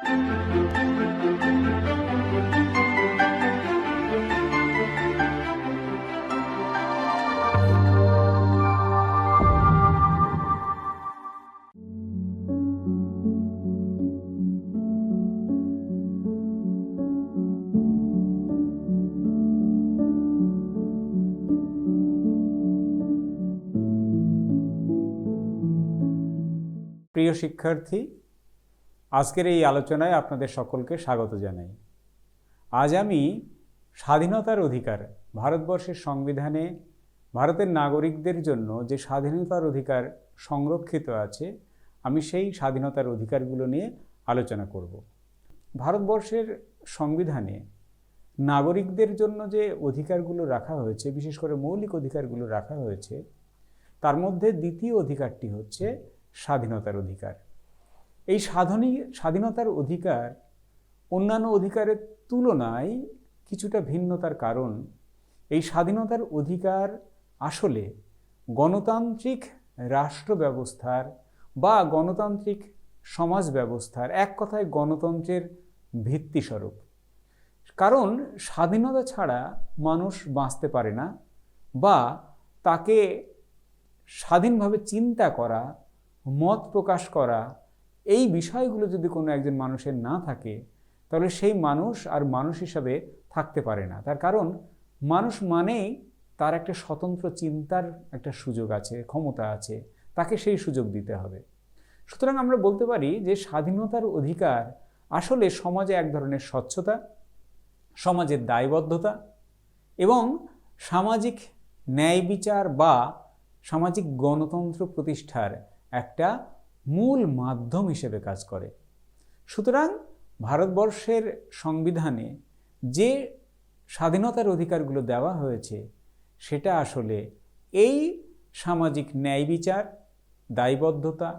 প্রিয় শিক্ষার্থী, আজকের এই আলোচনায় আপনাদের সকলকে স্বাগত জানাই। আজ আমি স্বাধীনতার অধিকার, ভারতবর্ষের সংবিধানে ভারতের নাগরিকদের জন্য যে স্বাধীনতার অধিকার সংরক্ষিত আছে, আমি সেই স্বাধীনতার অধিকারগুলো নিয়ে আলোচনা করব। ভারতবর্ষের সংবিধানে নাগরিকদের জন্য যে অধিকারগুলো রাখা হয়েছে, বিশেষ করে মৌলিক অধিকারগুলো রাখা হয়েছে, তার মধ্যে দ্বিতীয় অধিকারটি হচ্ছে স্বাধীনতার অধিকার। এই স্বাধীনতার অধিকার অন্যান্য অধিকারের তুলনায় কিছুটা ভিন্নতার কারণ এই স্বাধীনতার অধিকার আসলে গণতান্ত্রিক রাষ্ট্র ব্যবস্থার বা গণতান্ত্রিক সমাজ ব্যবস্থার, এক কথায় গণতন্ত্রের ভিত্তিস্বরূপ। কারণ স্বাধীনতা ছাড়া মানুষ বাঁচতে পারে না, বা তাকে স্বাধীনভাবে চিন্তা করা, মত প্রকাশ করা, এই বিষয়গুলো যদি কোনো একজন মানুষের না থাকে, তাহলে সেই মানুষ আর মানুষ হিসাবে থাকতে পারে না। তার কারণ মানুষ মানেই তার একটা স্বতন্ত্র চিন্তার একটা সুযোগ আছে, ক্ষমতা আছে, তাকে সেই সুযোগ দিতে হবে। সুতরাং আমরা বলতে পারি যে স্বাধীনতার অধিকার আসলে সমাজে এক ধরনের স্বচ্ছতা, সমাজের দায়বদ্ধতা এবং সামাজিক ন্যায় বিচার বা সামাজিক গণতন্ত্র প্রতিষ্ঠার একটা মূল মাধ্যম হিসেবে কাজ করে। সুতরাং ভারতবর্ষের সংবিধানে যে স্বাধীনতার অধিকারগুলো দেওয়া হয়েছে, সেটা আসলে এই সামাজিক ন্যায় বিচার, দায়বদ্ধতা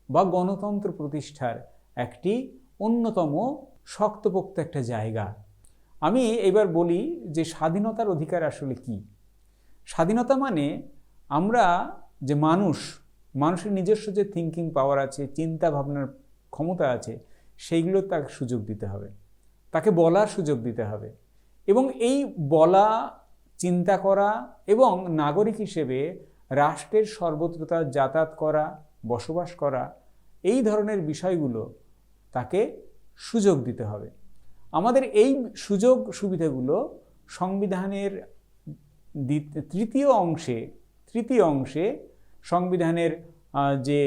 বা গণতন্ত্র প্রতিষ্ঠার একটি অন্যতম শক্তপোক্ত একটা জায়গা। আমি এবার বলি যে স্বাধীনতার অধিকার আসলে কি। স্বাধীনতা মানে আমরা যে মানুষের নিজস্ব যে থিঙ্কিং পাওয়ার আছে, চিন্তা ভাবনার ক্ষমতা আছে, সেইগুলো তাকে সুযোগ দিতে হবে, তাকে বলার সুযোগ দিতে হবে। এবং এই বলা, চিন্তা করা এবং নাগরিক হিসেবে রাষ্ট্রের সর্বত্র তার যাতায়াত করা, বসবাস করা, এই ধরনের বিষয়গুলো তাকে সুযোগ দিতে হবে। আমাদের এই সুযোগ সুবিধাগুলো সংবিধানের তৃতীয় অংশে সংবিধানের যে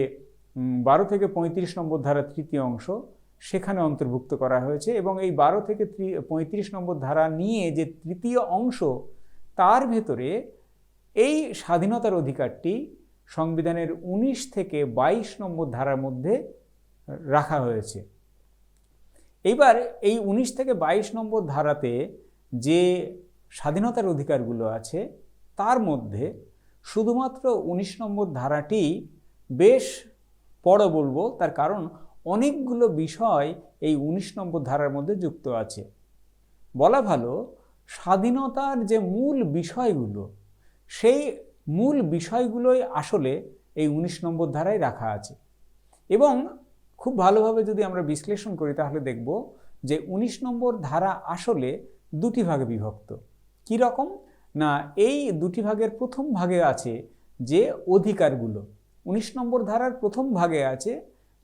12 থেকে 35 নম্বর ধারা তৃতীয় অংশ, সেখানে অন্তর্ভুক্ত করা হয়েছে। এবং এই 12 থেকে 35 নম্বর ধারা নিয়ে যে তৃতীয় অংশ, তার ভেতরে এই স্বাধীনতার অধিকারটি সংবিধানের 19 থেকে 22 নম্বর ধারার মধ্যে রাখা হয়েছে। এইবার এই 19 থেকে 22 নম্বর ধারাতে যে স্বাধীনতার অধিকারগুলো আছে, তার মধ্যে শুধুমাত্র 19 নম্বর ধারাটি বেশ বড় বলবো, তার কারণ অনেকগুলো বিষয় এই 19 নম্বর ধারার মধ্যে যুক্ত আছে। বলা ভালো, স্বাধীনতার যে মূল বিষয়গুলো, সেই মূল বিষয়গুলোই আসলে এই 19 নম্বর ধারায় রাখা আছে। এবং খুব ভালোভাবে যদি আমরা বিশ্লেষণ করি, তাহলে দেখব যে 19 নম্বর ধারা আসলে দুটি ভাগে বিভক্ত। কি রকম না, এই দুটি ভাগের প্রথম ভাগে আছে যে অধিকারগুলো। 19 নম্বর ধারার প্রথম ভাগে আছে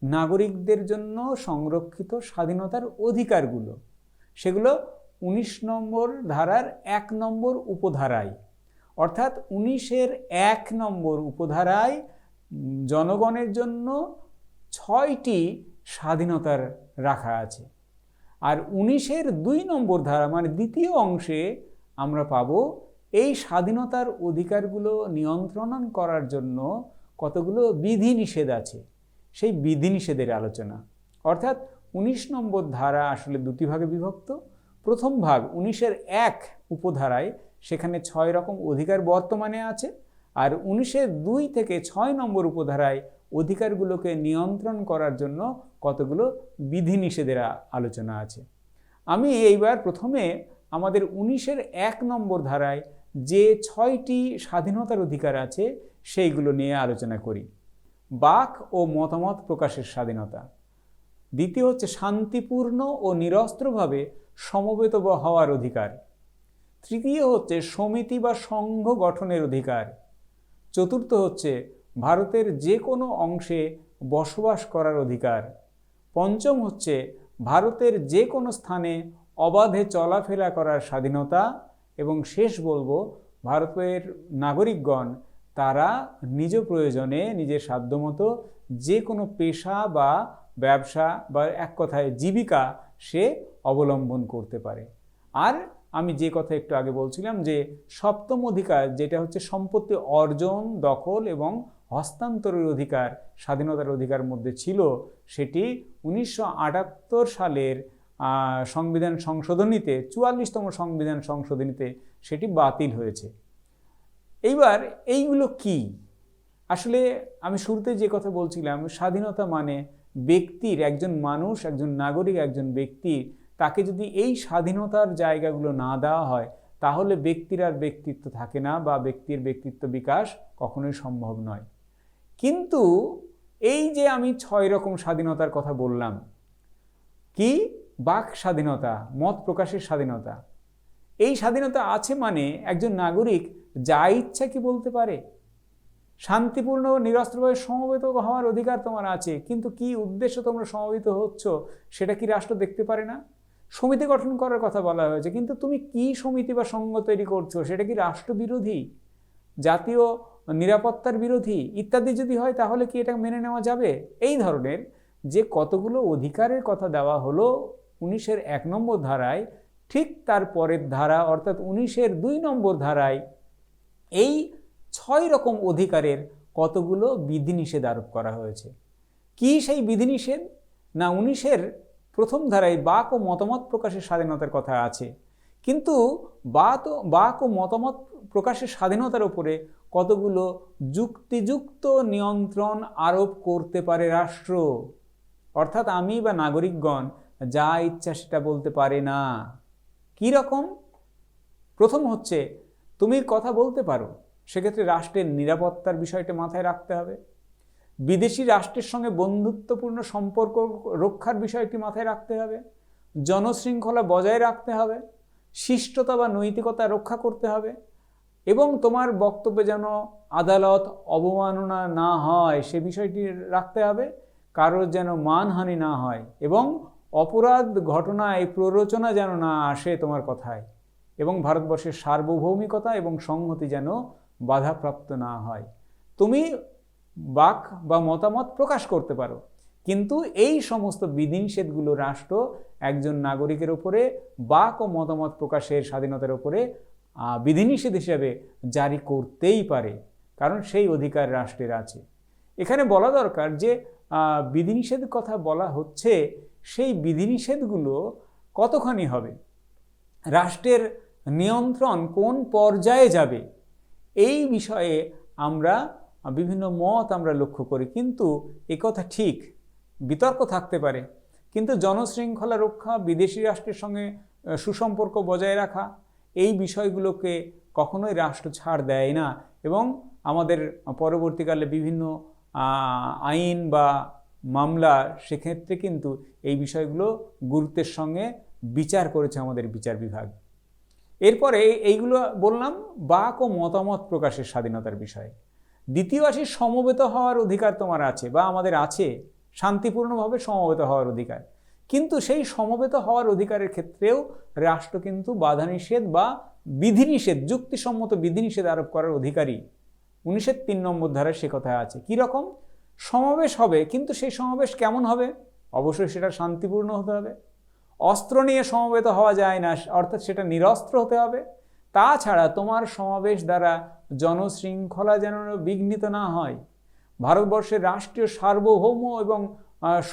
নাগরিকদের জন্য সংরক্ষিত স্বাধীনতার অধিকারগুলো। সেগুলো 19 নম্বর ধারার 1 নম্বর উপধারায়, অর্থাৎ 19-এর 1 নম্বর উপধারায় জনগণের জন্য 6টি স্বাধীনতার রাখা আছে। আর 19-এর 2 নম্বর ধারা মানে দ্বিতীয় অংশে আমরা পাব এই স্বাধীনতার অধিকারগুলো নিয়ন্ত্রণ করার জন্য কতগুলো বিধিনিষেধ আছে, সেই বিধিনিষেধের আলোচনা। অর্থাৎ 19 নম্বর ধারা আসলে দুটি ভাগে বিভক্ত। প্রথম ভাগ 19-এর 1 উপধারায়, সেখানে 6 রকম অধিকার বর্তমানে আছে। আর 19-এর 2 থেকে 6 নম্বর উপধারায় অধিকারগুলোকে নিয়ন্ত্রণ করার জন্য কতগুলো বিধিনিষেধের আলোচনা আছে। আমি এইবার প্রথমে আমাদের 19-এর 1 নম্বর ধারায় যে 6টি স্বাধীনতার অধিকার আছে, সেইগুলো নিয়ে আলোচনা করি। বাক ও মতামত প্রকাশের স্বাধীনতা। দ্বিতীয় হচ্ছে শান্তিপূর্ণ ও নিরস্ত্রভাবে সমবেত হওয়ার অধিকার। তৃতীয় হচ্ছে সমিতি বা সংঘ গঠনের অধিকার। চতুর্থ হচ্ছে ভারতের যে কোনো অংশে বসবাস করার অধিকার। পঞ্চম হচ্ছে ভারতের যে কোনো স্থানে অবাধে চলাফেরা করার স্বাধীনতা। এবং শেষ বলবো, ভারতের নাগরিকগণ তারা নিজ প্রয়োজনে নিজের সাধ্যমতো যে কোনো পেশা বা ব্যবসা বা এক কথায় জীবিকা সে অবলম্বন করতে পারে। আর আমি যে কথা একটু আগে বলছিলাম যে সপ্তম অধিকার, যেটা হচ্ছে সম্পত্তি অর্জন, দখল এবং হস্তান্তরের অধিকার, স্বাধীনতার অধিকার মধ্যে ছিল, সেটি 1978 সালের সংবিধান সংশোধনীতে, 44তম সংবিধান সংশোধনীতে সেটি বাতিল হয়েছে। এইবার এইগুলো কি? আসলে আমি শুরুতে যে কথা বলছিলাম, স্বাধীনতা মানে ব্যক্তির, একজন মানুষ, একজন নাগরিক, একজন ব্যক্তি, তাকে যদি এই স্বাধীনতার জায়গাগুলো না দেওয়া হয় তাহলে ব্যক্তির আর ব্যক্তিত্ব থাকে না বা ব্যক্তির ব্যক্তিত্ব বিকাশ কখনোই সম্ভব নয়। কিন্তু এই যে আমি 6 রকম স্বাধীনতার কথা বললাম, কি? বাক স্বাধীনতা, মত প্রকাশের স্বাধীনতা। এই স্বাধীনতা আছে মানে একজন নাগরিক যা ইচ্ছা কি বলতে পারে। শান্তিপূর্ণ ও নিরস্ত্রভাবে সমবেত হওয়ার অধিকার তোমার আছে, কিন্তু কি উদ্দেশ্য তোমরা সমবেত হচ্ছ সেটা কি রাষ্ট্র দেখতে পারে না? সমিতি গঠন করার কথা বলা হয়েছে, কিন্তু তুমি কি সমিতি বা সংঘ তৈরি করছো, সেটা কি রাষ্ট্রবিরোধী, জাতীয় নিরাপত্তার বিরোধী ইত্যাদি যদি হয় তাহলে কি এটা মেনে নেওয়া যাবে? এই ধরনের যে কতগুলো অধিকারের কথা দেওয়া হলো 19-এর 1 নম্বর ধারায়, ঠিক তার পরের ধারা অর্থাৎ 19-এর 2 নম্বর ধারায় এই 6 রকম অধিকারের কতগুলো বিধিনিষেধ আরোপ করা হয়েছে। কি সেই বিধিনিষেধ? না, 19-এর প্রথম ধারায় বাক ও মতামত প্রকাশের স্বাধীনতার কথা আছে, কিন্তু বাক ও মতামত প্রকাশের স্বাধীনতার উপরে কতগুলো যুক্তিযুক্ত নিয়ন্ত্রণ আরোপ করতে পারে রাষ্ট্র, অর্থাৎ আমি বা নাগরিকগণ যা ইচ্ছা সেটা বলতে পারে না। কি রকম? প্রথম হচ্ছে, তুমি কথা বলতে পারো, সেক্ষেত্রে রাষ্ট্রের নিরাপত্তার বিষয়টা মাথায় রাখতে হবে। বিদেশি রাষ্ট্রের সঙ্গে বন্ধুত্বপূর্ণ সম্পর্ক রক্ষার বিষয়টি মাথায় রাখতে হবে। জনশৃঙ্খলা বজায় রাখতে হবে। শিষ্টতা বা নৈতিকতা রক্ষা করতে হবে। এবং তোমার বক্তব্যে যেন আদালত অবমাননা না হয় সে বিষয়টি রাখতে হবে, কারোর যেন মানহানি না হয় এবং অপরাধ ঘটনায় প্ররোচনা যেন না আসে তোমার কথায়, এবং ভারতবর্ষের সার্বভৌমিকতা এবং সংহতি যেন বাধাপ্রাপ্ত না হয়। তুমি বাক বা মতামত প্রকাশ করতে পারো, কিন্তু এই সমস্ত বিধিনিষেধগুলো রাষ্ট্র একজন নাগরিকের উপরে বাক ও মতামত প্রকাশের স্বাধীনতার উপরে বিধিনিষেধ হিসেবে জারি করতেই পারে, কারণ সেই অধিকার রাষ্ট্রের আছে। এখানে বলা দরকার যে বিধিনিষেধ কথা বলা হচ্ছে, সেই বিধিনিষেধগুলো কতখানি হবে, রাষ্ট্রের নিয়ন্ত্রণ কোন পর্যায়ে যাবে, এই বিষয়ে আমরা বিভিন্ন মত আমরা লক্ষ্য করি। কিন্তু একথা ঠিক, বিতর্ক থাকতে পারে, কিন্তু জনশৃঙ্খলা রক্ষা, বিদেশি রাষ্ট্রের সঙ্গে সুসম্পর্ক বজায় রাখা, এই বিষয়গুলোকে কখনোই রাষ্ট্র ছাড় দেয় না। এবং আমাদের পরবর্তীকালে বিভিন্ন আইন বা মামলা, সেক্ষেত্রে কিন্তু এই বিষয়গুলো গুরুত্বের সঙ্গে বিচার করেছে আমাদের বিচার বিভাগ। এরপরে এইগুলো বললাম বাক ও মতামত প্রকাশের স্বাধীনতার বিষয়ে। দ্বিতীয় আসি সমবেত হওয়ার অধিকার তোমার আছে বা আমাদের আছে, শান্তিপূর্ণভাবে সমবেত হওয়ার অধিকার। কিন্তু সেই সমবেত হওয়ার অধিকারের ক্ষেত্রেও রাষ্ট্র কিন্তু বাধা নিষেধ বা বিধিনিষেধ, যুক্তিসম্মত বিধিনিষেধ আরোপ করার অধিকারী। 19-এর 3 নম্বর ধারায় সে কথা আছে। কি রকম? সমাবেশ হবে, কিন্তু সেই সমাবেশ কেমন হবে? অবশ্যই সেটা শান্তিপূর্ণ হতে হবে। অস্ত্র নিয়ে সমবেত হওয়া যায় না, অর্থাৎ সেটা নিরস্ত্র হতে হবে। তাছাড়া তোমার সমাবেশ দ্বারা জনশৃঙ্খলা যেন বিঘ্নিত না হয়, ভারতবর্ষের রাষ্ট্রীয় সার্বভৌম এবং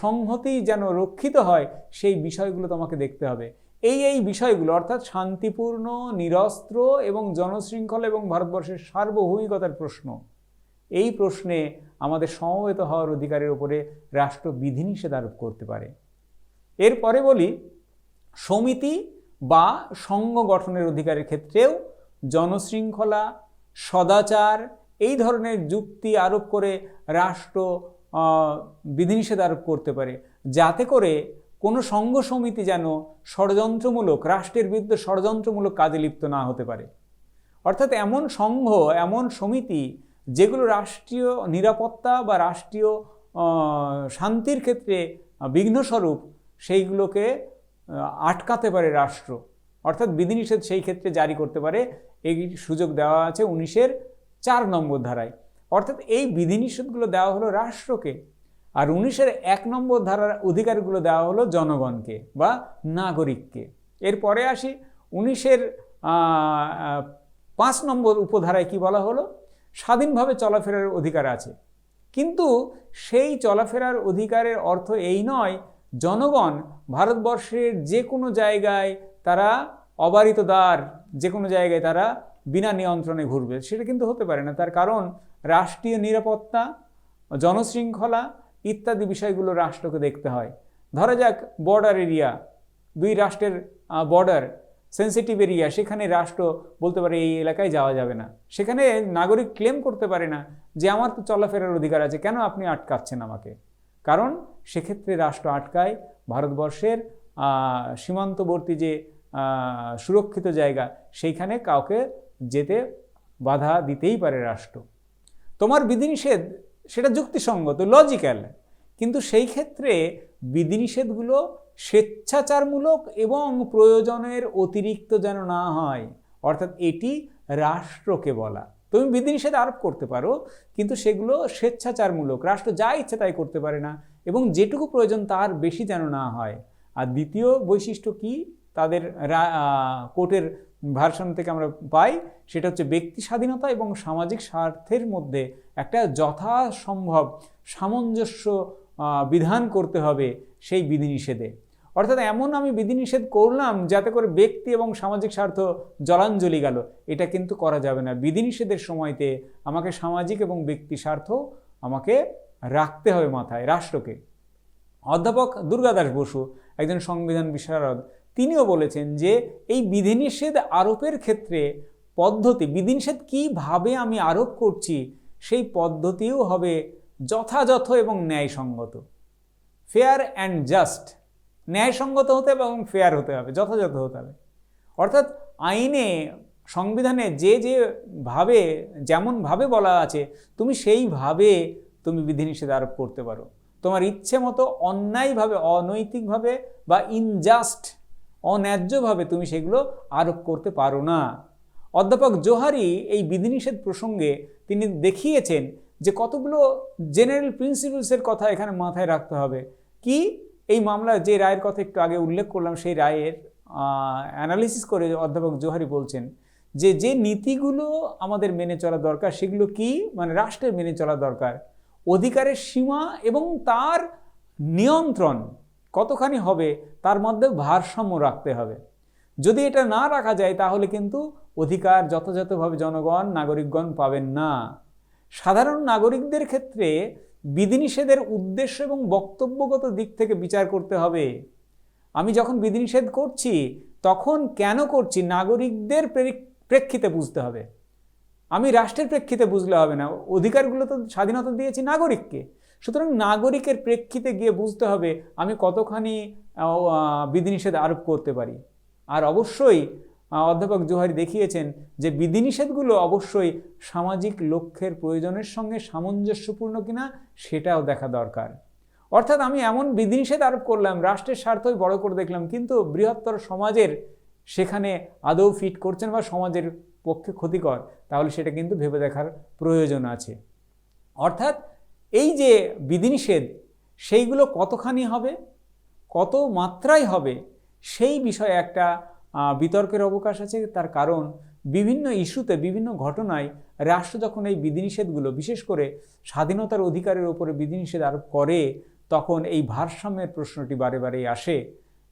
সংহতি যেন রক্ষিত হয়, সেই বিষয়গুলো তোমাকে দেখতে হবে। এই বিষয়গুলো অর্থাৎ শান্তিপূর্ণ, নিরস্ত্র এবং জনশৃঙ্খলা এবং ভারতবর্ষের সার্বভৌমিকতার প্রশ্ন, এই প্রশ্নে আমাদের সমবেত হওয়ার অধিকারের উপরে রাষ্ট্র বিধিনিষেধ আরোপ করতে পারে। এরপরে বলি সমিতি বা সংঘ গঠনের অধিকারের ক্ষেত্রেও জনশৃঙ্খলা, সদাচার, এই ধরনের যুক্তি আরোপ করে রাষ্ট্র বিধিনিষেধ আরোপ করতে পারে। যাতে করে কোনো সংঘ সমিতি যেন ষড়যন্ত্রমূলক, রাষ্ট্রের বিরুদ্ধে ষড়যন্ত্রমূলক কাজে লিপ্ত না হতে পারে। অর্থাৎ এমন সংঘ, এমন সমিতি যেগুলো রাষ্ট্রীয় নিরাপত্তা বা রাষ্ট্রীয় শান্তির ক্ষেত্রে বিঘ্নস্বরূপ, সেইগুলোকে আটকাতে পারে রাষ্ট্র, অর্থাৎ বিধিনিষেধ সেই ক্ষেত্রে জারি করতে পারে। এই সুযোগ দেওয়া আছে 19-এর 4 নম্বর ধারায়। অর্থাৎ এই বিধিনিষেধগুলো দেওয়া হলো রাষ্ট্রকে, আর 19-এর 1 নম্বর ধারার অধিকারগুলো দেওয়া হলো জনগণকে বা নাগরিককে। এরপরে আসি 19-এর 5 নম্বর উপধারায় কি বলা হলো? স্বাধীনভাবে চলাফেরার অধিকার আছে। কিন্তু সেই চলাফেরার অধিকারের অর্থ এই নয় জনগণ ভারতবর্ষের যে কোনো জায়গায় তারা অবারিত দ্বার, যে কোনো জায়গায় তারা বিনা নিয়ন্ত্রণে ঘুরবে, সেটা কিন্তু হতে পারে না। তার কারণ রাষ্ট্রীয় নিরাপত্তা, জনশৃঙ্খলা ইত্যাদি বিষয়গুলো রাষ্ট্রকে দেখতে হয়। ধরা যাক বর্ডার এরিয়া, 2 রাষ্ট্রের বর্ডার, সেন্সিটিভ এরিয়া, সেখানে রাষ্ট্র বলতে পারে এই এলাকায় যাওয়া যাবে না। সেখানে নাগরিক ক্লেম করতে পারে না যে আমার তো চলাফেরার অধিকার আছে, কেন আপনি আটকাচ্ছেন আমাকে? কারণ সেক্ষেত্রে রাষ্ট্র আটকায় ভারতবর্ষের সীমান্তবর্তী যে সুরক্ষিত জায়গা, সেইখানে কাউকে যেতে বাধা দিতেই পারে রাষ্ট্র। তোমার বিধিনিষেধ সেটা যুক্তিসঙ্গত, লজিক্যাল, কিন্তু সেই ক্ষেত্রে বিধিনিষেধগুলো স্বেচ্ছাচারমূলক এবং প্রয়োজনের অতিরিক্ত যেন না হয়। অর্থাৎ এটি রাষ্ট্রকে বলা। তুমি বিধিনিষেধ আরোপ করতে পারো, কিন্তু সেগুলো স্বেচ্ছাচারমূলক, রাষ্ট্র যা ইচ্ছে তাই করতে পারে না, এবং যেটুকু প্রয়োজন তার বেশি যেন না হয়। আর দ্বিতীয় বৈশিষ্ট্য কি তাদের কোর্টের ভার্সন থেকে আমরা পাই, সেটা হচ্ছে ব্যক্তি স্বাধীনতা এবং সামাজিক স্বার্থের মধ্যে একটা যথাসম্ভব সামঞ্জস্য বিধান করতে হবে সেই বিধিনিষেধে। অর্থাৎ এমন আমি বিধিনিষেধ করলাম যাতে করে ব্যক্তি এবং সামাজিক স্বার্থ জলাঞ্জলি গেল, এটা কিন্তু করা যাবে না। বিধিনিষেধের সময়তে আমাকে সামাজিক এবং ব্যক্তি স্বার্থ আমাকে রাখতে হবে মাথায়, রাষ্ট্রকে। অধ্যাপক দুর্গাদাস বসু, একজন সংবিধান বিশারদ, তিনিও বলেছেন যে এই বিধিনিষেধ আরোপের ক্ষেত্রে পদ্ধতি, বিধিনিষেধ কীভাবে আমি আরোপ করছি সেই পদ্ধতিও হবে যথাযথ এবং ন্যায়সঙ্গত, ফেয়ার অ্যান্ড জাস্ট। ন্যায়সঙ্গত হতে হবে এবং ফেয়ার হতে হবে, যথাযথ হতে হবে। অর্থাৎ আইনে, সংবিধানে যেভাবে যেমনভাবে বলা আছে তুমি সেইভাবে তুমি বিধিনিষেধ আরোপ করতে পারো। তোমার ইচ্ছে মতো অন্যায়ভাবে, অনৈতিকভাবে বা ইনজাস্ট, অন্যায্যভাবে তুমি সেগুলো আরোপ করতে পারো না। অধ্যাপক জোহারি এই বিধিনিষেধ প্রসঙ্গে তিনি দেখিয়েছেন যে কতগুলো জেনারেল প্রিন্সিপালসের কথা এখানে মাথায় রাখতে হবে। কি? এই মামলার যে রায়ের কথা একটু আগে উল্লেখ করলাম, সেই রায়ের অ্যানালিসিস করে অধ্যাপক জোহারি বলছেন যে যে নীতিগুলো আমাদের মেনে চলা দরকার সেগুলো কি, মানে রাষ্ট্রের মেনে চলা দরকার। অধিকারের সীমা এবং তার নিয়ন্ত্রণ কতখানি হবে তার মধ্যে ভারসাম্য রাখতে হবে। যদি এটা না রাখা যায় তাহলে কিন্তু অধিকার যথাযথভাবে জনগণ, নাগরিকগণ পাবেন না। সাধারণ নাগরিকদের ক্ষেত্রে বিধিনিষেধের উদ্দেশ্য এবং বক্তব্যগত দিক থেকে বিচার করতে হবে। আমি যখন বিধিনিষেধ করছি তখন কেন করছি নাগরিকদের প্রেক্ষিতে বুঝতে হবে। আমি রাষ্ট্রের প্রেক্ষিতে বুঝলে হবে না। অধিকারগুলো তো স্বাধীনতা দিয়েছি নাগরিককে, সুতরাং নাগরিকের প্রেক্ষিতে গিয়ে বুঝতে হবে আমি কতখানি বিধিনিষেধ আরোপ করতে পারি। আর অবশ্যই অধ্যাপক জোহারি দেখিয়েছেন যে বিধিনিষেধগুলো অবশ্যই সামাজিক লক্ষ্যের প্রয়োজনের সঙ্গে সামঞ্জস্যপূর্ণ কিনা সেটাও দেখা দরকার। অর্থাৎ আমি এমন বিধিনিষেধ আরোপ করলাম, রাষ্ট্রের স্বার্থই বড় করে দেখলাম, কিন্তু বৃহত্তর সমাজের সেখানে আদৌ ফিট করছেন বা সমাজের পক্ষে ক্ষতিকর, তাহলে সেটা কিন্তু ভেবে দেখার প্রয়োজন আছে। অর্থাৎ এই যে বিধিনিষেধ সেইগুলো কতখানি হবে, কত মাত্রায় হবে, সেই বিষয়ে একটা বিতর্কের অবকাশ আছে। তার কারণ বিভিন্ন ইস্যুতে, বিভিন্ন ঘটনায় রাষ্ট্র যখন এই বিধিনিষেধগুলো, বিশেষ করে স্বাধীনতার অধিকারের উপরে বিধিনিষেধ আরোপ করে, তখন এই ভারসাম্যের প্রশ্নটি বারে বারেই আসে।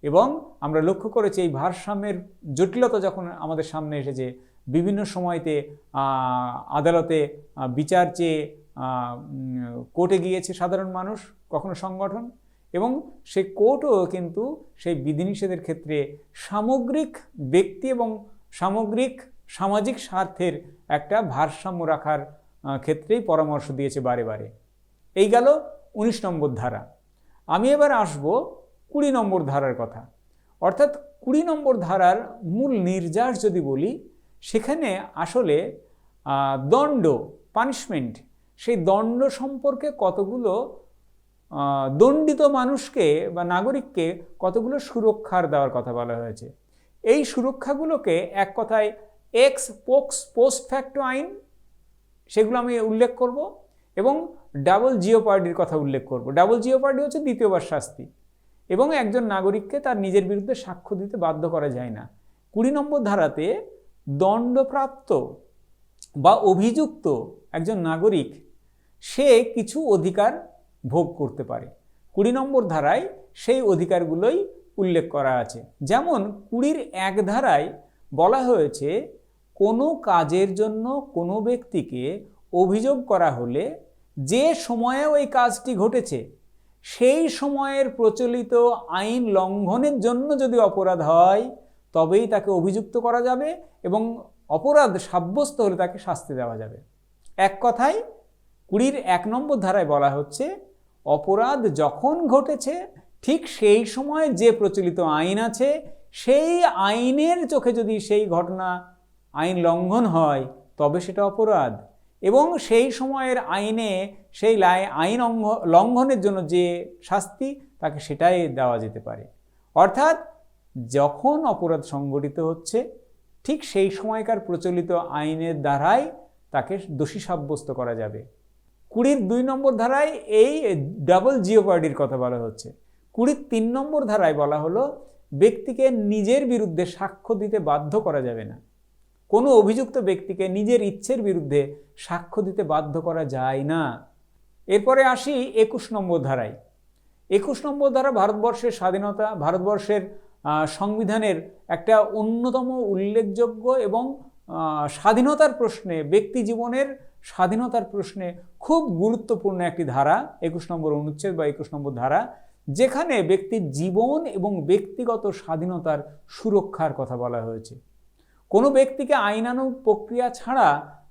এবং আমরা লক্ষ্য করেছি এই ভারসাম্যের জটিলতা যখন আমাদের সামনে এসেছে, বিভিন্ন সময়তে আদালতে বিচার চেয়ে কোর্টে গিয়েছে সাধারণ মানুষ, কখনো সংগঠন, এবং সেই কোর্টও কিন্তু সেই বিধিনিষেধের ক্ষেত্রে সামগ্রিক ব্যক্তি এবং সামগ্রিক সামাজিক স্বার্থের একটা ভারসাম্য রাখার ক্ষেত্রেই পরামর্শ দিয়েছে বারে বারে। এই গেল 19 নম্বর ধারা। আমি এবার আসব 20 নম্বর ধারার কথা। অর্থাৎ 20 নম্বর ধারার মূল নির্যাস যদি বলি, সেখানে আসলে দণ্ড, পানিশমেন্ট, সেই দণ্ড সম্পর্কে কতগুলো দণ্ডিত মানুষকে বা নাগরিককে কতগুলো সুরক্ষার দেওয়ার কথা বলা হয়েছে। এই সুরক্ষাগুলোকে এক কথায় এক্স পোস্ট ফ্যাক্টো আইন, সেগুলো আমি উল্লেখ করব, এবং ডাবল জিওপার্ডির কথা উল্লেখ করব। ডাবল জিওপার্ডি হচ্ছে দ্বিতীয়বার শাস্তি, এবং একজন নাগরিককে তার নিজের বিরুদ্ধে সাক্ষ্য দিতে বাধ্য করা যায় না। 20 নম্বর ধারাতে দণ্ডপ্রাপ্ত বা অভিযুক্ত একজন নাগরিক সে কিছু অধিকার ভোগ করতে পারে। 20 নম্বর ধারায় সেই অধিকারগুলোই উল্লেখ করা আছে। যেমন 20-1 ধারায় বলা হয়েছে, কোনো কাজের জন্য কোনো ব্যক্তিকে অভিযোগ করা হলে যে সময়ে ওই কাজটি ঘটেছে সেই সময়ের প্রচলিত আইন লঙ্ঘনের জন্য যদি অপরাধ হয় তবেই তাকে অভিযুক্ত করা যাবে, এবং অপরাধ সাব্যস্ত হলে তাকে শাস্তি দেওয়া যাবে। এক কথায় 20-1 নম্বর ধারায় বলা হচ্ছে, অপরাধ যখন ঘটেছে ঠিক সেই সময় যে প্রচলিত আইন আছে সেই আইনের চোখে যদি সেই ঘটনা আইন লঙ্ঘন হয় তবে সেটা অপরাধ, এবং সেই সময়ের আইনে সেই আইন লঙ্ঘনের জন্য যে শাস্তি তাকে সেটাই দেওয়া যেতে পারে। অর্থাৎ যখন অপরাধ সংঘটিত হচ্ছে ঠিক সেই সময়কার প্রচলিত আইনের দ্বারাই তাকে দোষী সাব্যস্ত করা যাবে। 20-2 নম্বর ধারায় এই ডাবল জিওপার্ডির কথা বলা হচ্ছে। 20-3 নম্বর ধারায় বলা হলো, ব্যক্তিকে নিজের বিরুদ্ধে সাক্ষ্য দিতে বাধ্য করা যাবে না। কোনো অভিযুক্ত ব্যক্তিকে নিজের ইচ্ছের বিরুদ্ধে সাক্ষ্য দিতে বাধ্য করা যায় না। এরপরে আসি 21 নম্বর ধারায়। 21 নম্বর ধারা ভারতবর্ষের স্বাধীনতা, ভারতবর্ষের সংবিধানের একটা অন্যতম উল্লেখযোগ্য এবং স্বাধীনতার প্রশ্নে, ব্যক্তি জীবনের স্বাধীনতার প্রশ্নে খুব গুরুত্বপূর্ণ একটি ধারা, 21 নম্বর অনুচ্ছেদ বা 21 নম্বর ধারা, যেখানে ব্যক্তির জীবন এবং ব্যক্তিগত স্বাধীনতার সুরক্ষার কথা বলা হয়েছে। কোনো ব্যক্তিকে আইনানুগ প্রক্রিয়া ছাড়া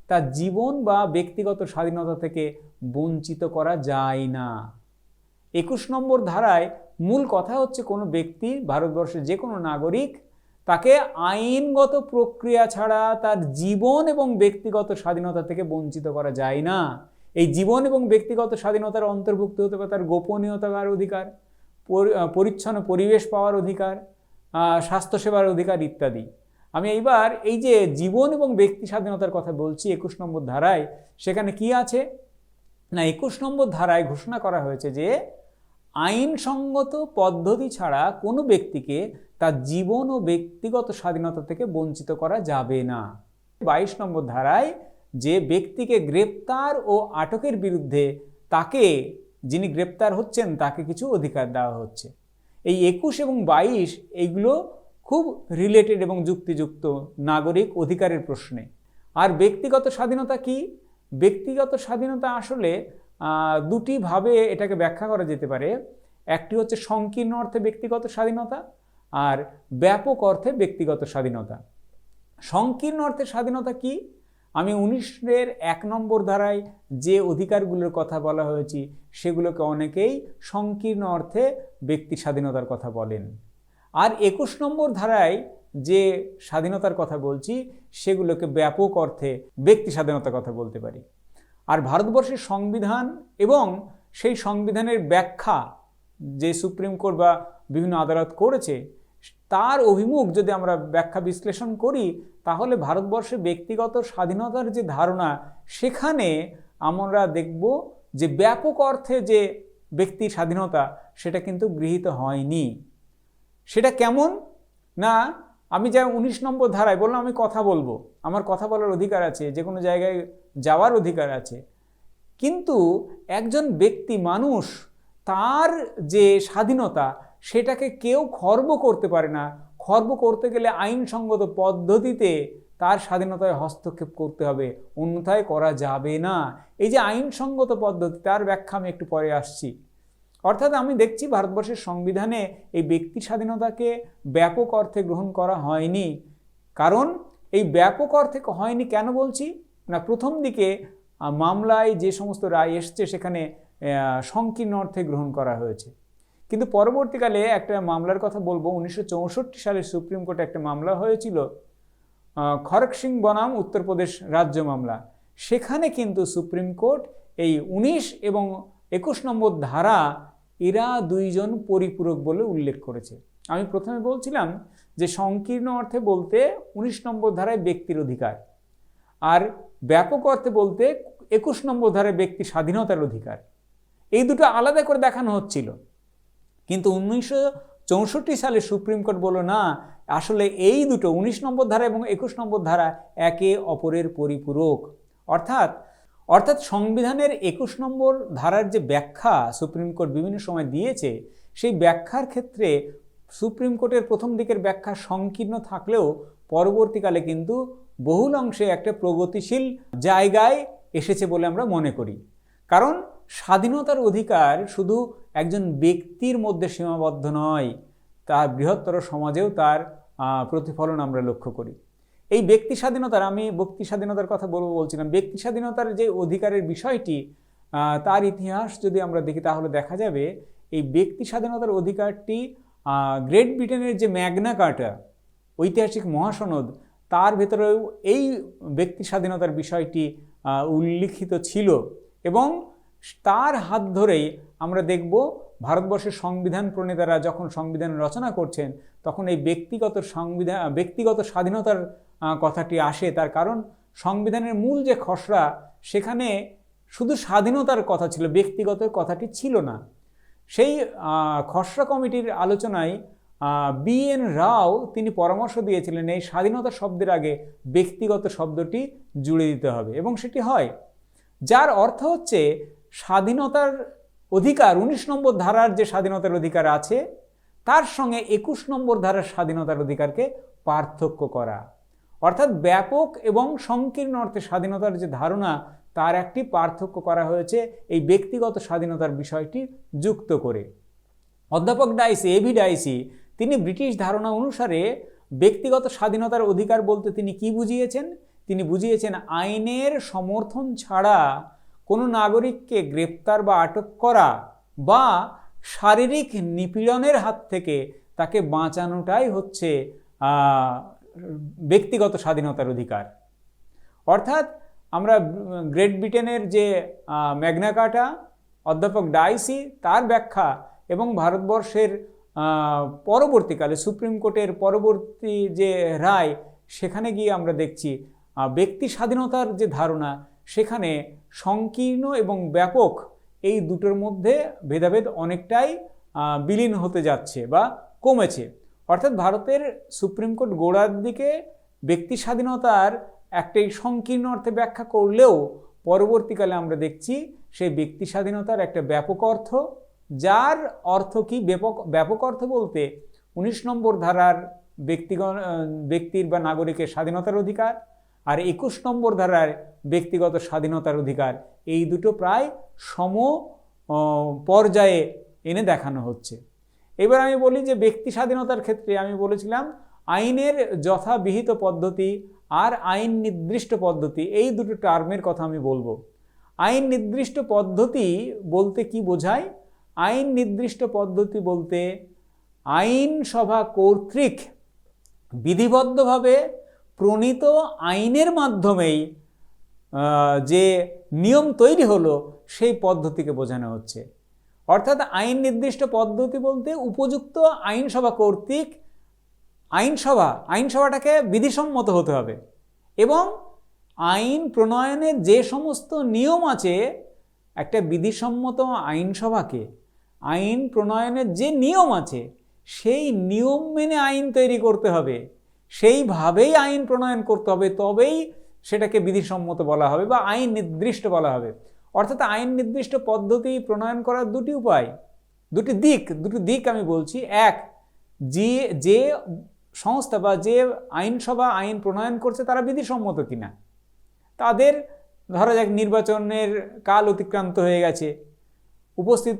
তার জীবন বা ব্যক্তিগত স্বাধীনতা থেকে বঞ্চিত করা যায় না। 21 নম্বর ধারায় মূল কথা হচ্ছে, কোনো ব্যক্তি, ভারতবর্ষের যে কোনো নাগরিক, তাকে আইনগত প্রক্রিয়া ছাড়া তার জীবন এবং ব্যক্তিগত স্বাধীনতা থেকে বঞ্চিত করা যায় না। এই জীবন এবং ব্যক্তিগত স্বাধীনতার অন্তর্ভুক্ত হতে পারে তার গোপনীয়তার অধিকার, পরিচ্ছন্ন পরিবেশ পাওয়ার অধিকার, স্বাস্থ্যসেবার অধিকার ইত্যাদি। আমি এইবার এই যে জীবন এবং ব্যক্তি স্বাধীনতার কথা বলছি 21 নম্বর ধারায়, সেখানে কি আছে না, 21 নম্বর ধারায় ঘোষণা করা হয়েছে যে আইনসঙ্গত পদ্ধতি ছাড়া কোনো ব্যক্তিকে তার জীবন ও ব্যক্তিগত স্বাধীনতা থেকে বঞ্চিত করা যাবে না। 22 নম্বর ধারায় যে ব্যক্তিকে গ্রেপ্তার ও আটকের বিরুদ্ধে তাকে, যিনি গ্রেপ্তার হচ্ছেন তাকে কিছু অধিকার দেওয়া হচ্ছে। এই 21 এবং 22 এইগুলো খুব রিলেটেড এবং যুক্তিযুক্ত নাগরিক অধিকারের প্রশ্নে। আর ব্যক্তিগত স্বাধীনতা কি? ব্যক্তিগত স্বাধীনতা আসলে দুটি ভাবে এটাকে ব্যাখ্যা করা যেতে পারে। একটি হচ্ছে সংকীর্ণ অর্থে ব্যক্তিগত স্বাধীনতা, আর ব্যাপক অর্থে ব্যক্তিগত স্বাধীনতা। সংকীর্ণ অর্থে স্বাধীনতা কি? আমি 19-1 নম্বর ধারায় যে অধিকারগুলোর কথা বলা হয়েছে সেগুলোকে অনেকেই সংকীর্ণ অর্থে ব্যক্তি স্বাধীনতার কথা বলেন। আর 21 নম্বর ধারায় যে স্বাধীনতার কথা বলছি সেগুলোকে ব্যাপক অর্থে ব্যক্তি স্বাধীনতার কথা বলতে পারি। আর ভারতবর্ষের সংবিধান এবং সেই সংবিধানের ব্যাখ্যা যে সুপ্রিম কোর্ট বা বিভিন্ন আদালত করেছে, তার অভিমুখ যদি আমরা ব্যাখ্যা বিশ্লেষণ করি তাহলে ভারতবর্ষের ব্যক্তিগত স্বাধীনতার যে ধারণা, সেখানে আমরা দেখব যে ব্যাপক অর্থে যে ব্যক্তি স্বাধীনতা সেটা কিন্তু গৃহীত হয়নি। সেটা কেমন না, আমি যা 19 নম্বর ধারায় বললাম আমি কথা বলবো, আমার কথা বলার অধিকার আছে, যে কোনো জায়গায় যাওয়ার অধিকার আছে, কিন্তু একজন ব্যক্তি মানুষ তার যে স্বাধীনতা সেটাকে কেউ খর্ব করতে পারে না। খর্ব করতে গেলে আইনসঙ্গত পদ্ধতিতে তার স্বাধীনতায় হস্তক্ষেপ করতে হবে, অন্যথায় করা যাবে না। এই যে আইনসঙ্গত পদ্ধতি, তার ব্যাখ্যা আমি একটু পরে আসছি। অর্থাৎ আমি দেখছি ভারতবর্ষের সংবিধানে এই ব্যক্তি স্বাধীনতাকে ব্যাপক অর্থে গ্রহণ করা হয়নি। কারণ এই ব্যাপক অর্থে হয়নি কেন বলছি না, প্রথম দিকে মামলায় যে সমস্ত রায় এসছে সেখানে সংকীর্ণ অর্থে গ্রহণ করা হয়েছে, কিন্তু পরবর্তীকালে একটা মামলার কথা বলবো, 1964 সালে সুপ্রিম কোর্টে একটা মামলা হয়েছিল, খড়গ সিং বনাম উত্তরপ্রদেশ রাজ্য মামলা। সেখানে কিন্তু সুপ্রিম কোর্ট এই 19 এবং 21 নম্বর ধারা এরা দুইজন পরিপূরক বলে উল্লেখ করেছে। আমি প্রথমে বলছিলাম যে সংকীর্ণ অর্থে বলতে 19 নম্বর ধারায় ব্যক্তির অধিকার, আর ব্যাপক অর্থে বলতে 21 নম্বর ধারায় ব্যক্তি স্বাধীনতার অধিকার। এই দুটো আলাদা করে দেখানো হচ্ছিল, কিন্তু 1964 সালে সুপ্রিম কোর্ট বলল না, আসলে এই দুটো 19 নম্বর ধারা এবং 21 নম্বর ধারা একে অপরের পরিপূরক। অর্থাৎ সংবিধানের 21 নম্বর ধারার যে ব্যাখ্যা সুপ্রিম কোর্ট বিভিন্ন সময় দিয়েছে, সেই ব্যাখ্যার ক্ষেত্রে সুপ্রিম কোর্টের প্রথম দিকের ব্যাখ্যা সংকীর্ণ থাকলেও পরবর্তীকালে কিন্তু বহুল অংশে একটা প্রগতিশীল জায়গায় এসেছে বলে আমরা মনে করি। কারণ স্বাধীনতার অধিকার শুধু একজন ব্যক্তির মধ্যে সীমাবদ্ধ নয়, তার বৃহত্তর সমাজেও তার প্রতিফলন আমরা লক্ষ্য করি। এই ব্যক্তি স্বাধীনতার, আমি ব্যক্তি স্বাধীনতার কথা বলছিলাম, ব্যক্তি স্বাধীনতার যে অধিকারের বিষয়টি, তার ইতিহাস যদি আমরা দেখি তাহলে দেখা যাবে এই ব্যক্তি স্বাধীনতার অধিকারটি গ্রেট ব্রিটেনের যে ম্যাগনা কার্টা ঐতিহাসিক মহাসনদ, তার ভেতরেও এই ব্যক্তি স্বাধীনতার বিষয়টি উল্লিখিত ছিল। এবং তার হাত ধরেই আমরা দেখব ভারতবর্ষের সংবিধান প্রণেতারা যখন সংবিধান রচনা করছেন তখন এই ব্যক্তিগত স্বাধীনতার কথাটি আসে। তার কারণ সংবিধানের মূল যে খসড়া, সেখানে শুধু স্বাধীনতার কথা ছিল, ব্যক্তিগত কথাটি ছিল না। সেই খসড়া কমিটির আলোচনায় BN রাও তিনি পরামর্শ দিয়েছিলেন এই স্বাধীনতা শব্দের আগে ব্যক্তিগত শব্দটি জুড়ে দিতে হবে, এবং সেটি হয়। যার অর্থ হচ্ছে স্বাধীনতার অধিকার 19 নম্বর ধারার যে স্বাধীনতার অধিকার আছে তার সঙ্গে 21 নম্বর ধারার স্বাধীনতার অধিকারকে পার্থক্য করা। অর্থাৎ ব্যাপক এবং সংকীর্ণ অর্থে স্বাধীনতার যে ধারণা, তার একটি পার্থক্য করা হয়েছে এই ব্যক্তিগত স্বাধীনতার বিষয়টি যুক্ত করে। অধ্যাপক ডাইসি, এভি ডাইসি, তিনি ব্রিটিশ ধারণা অনুসারে ব্যক্তিগত স্বাধীনতার অধিকার বলতে তিনি কি বুঝিয়েছেন? তিনি বুঝিয়েছেন আইনের সমর্থন ছাড়া কোনো নাগরিককে গ্রেপ্তার বা আটক করা বা শারীরিক নিপীড়নের হাত থেকে তাকে বাঁচানোটাই হচ্ছে ব্যক্তিগত স্বাধীনতার অধিকার। অর্থাৎ আমরা গ্রেট ব্রিটেনের যে ম্যাগনা কার্টা, অধ্যাপক ডাইসি তার ব্যাখ্যা এবং ভারতবর্ষের পরবর্তীকালে সুপ্রিম কোর্টের পরবর্তী যে রায়, সেখানে গিয়ে আমরা দেখছি ব্যক্তি স্বাধীনতার যে ধারণা, সেখানে সংকীর্ণ এবং ব্যাপক এই দুটোর মধ্যে ভেদাভেদ অনেকটাই বিলীন হতে যাচ্ছে বা কমেছে। অর্থাৎ ভারতের সুপ্রিম কোর্ট গোড়ার দিকে ব্যক্তি স্বাধীনতার একটি সংকীর্ণ অর্থে ব্যাখ্যা করলেও পরবর্তীকালে আমরা দেখছি সেই ব্যক্তি স্বাধীনতার একটা ব্যাপক অর্থ, যার অর্থ কি ব্যাপক অর্থ বলতে 19 নম্বর ধারার ব্যক্তির বা নাগরিকের স্বাধীনতার অধিকার আর 21 নম্বর ধারার ব্যক্তিগত স্বাধীনতার অধিকার, এই দুটো প্রায় সম পর্যায়ে এনে দেখানো হচ্ছে। এবার আমি বলি যে ব্যক্তি স্বাধীনতার ক্ষেত্রে আমি বলেছিলাম আইনের যথাবিহিত পদ্ধতি আর আইন নির্দিষ্ট পদ্ধতি, এই দুটো টার্মের কথা আমি বলবো। আইন নির্দিষ্ট পদ্ধতি বলতে কি বোঝায়? আইন নির্দিষ্ট পদ্ধতি বলতে আইনসভা কর্তৃক বিধিবদ্ধভাবে প্রণীত আইনের মাধ্যমেই যে নিয়ম তৈরি হলো সেই পদ্ধতিকে বোঝানো হচ্ছে। অর্থাৎ আইন নির্দিষ্ট পদ্ধতি বলতে উপযুক্ত আইনসভা কর্তৃক আইনসভাটাকে বিধিসম্মত হতে হবে এবং আইন প্রণয়নের যে সমস্ত নিয়ম আছে, একটা বিধিসম্মত আইনসভাকে আইন প্রণয়নের যে নিয়ম আছে সেই নিয়ম মেনে আইন তৈরি করতে হবে, সেইভাবেই আইন প্রণয়ন করতে হবে, তবেই সেটাকে বিধিসম্মত বলা হবে বা আইন নির্দিষ্ট বলা হবে। অর্থাৎ আইন নির্দিষ্ট পদ্ধতি প্রণয়ন করার দুটি উপায়, দুটি দিক আমি বলছি। এক, যে সংস্থা বা যে আইনসভা আইন প্রণয়ন করছে তারা বিধিসম্মত কিনা, তাদের ধরা যাক নির্বাচনের কাল অতিক্রান্ত হয়ে গেছে, উপস্থিত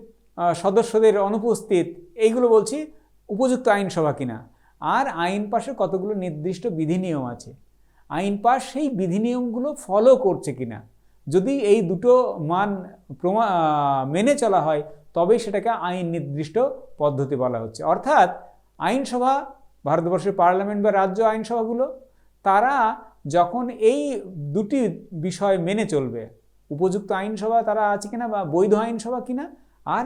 সদস্যদের অনুপস্থিত, এইগুলো বলছি উপযুক্ত আইনসভা কিনা। আর আইন পাশের কতগুলো নির্দিষ্ট বিধিনিয়ম আছে, আইন পাশ সেই বিধিনিয়মগুলো ফলো করছে কিনা। যদি এই দুটো মান মেনে চলা হয় তবেই সেটাকে আইন নির্দিষ্ট পদ্ধতি বলা হচ্ছে। অর্থাৎ আইনসভা, ভারতবর্ষের পার্লামেন্ট বা রাজ্য আইনসভাগুলো, তারা যখন এই দুটি বিষয় মেনে চলবে, উপযুক্ত আইনসভা তারা আছে কিনা বা বৈধ আইনসভা কিনা, আর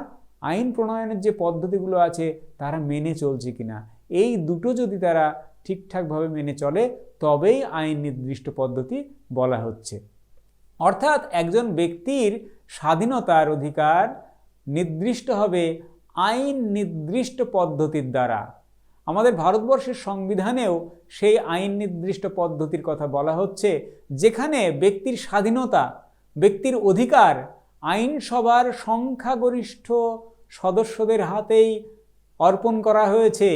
আইন প্রণয়নের যে পদ্ধতিগুলো আছে তারা মেনে চলছে কিনা, এই দুটো যদি তারা ঠিকঠাকভাবে মেনে চলে তবেই আইন নির্দিষ্ট পদ্ধতি বলা হচ্ছে। অর্থাৎ একজন ব্যক্তির স্বাধীনতার অধিকার নির্দিষ্ট হবে আইন নির্দিষ্ট পদ্ধতির দ্বারা। আমাদের ভারতবর্ষের সংবিধানেও সেই আইন নির্দিষ্ট পদ্ধতির কথা বলা হচ্ছে, যেখানে ব্যক্তির স্বাধীনতা, ব্যক্তির অধিকার আইনসভার সংখ্যাগরিষ্ঠ সদস্যদের হাতেই অর্পণ করা হয়েছে।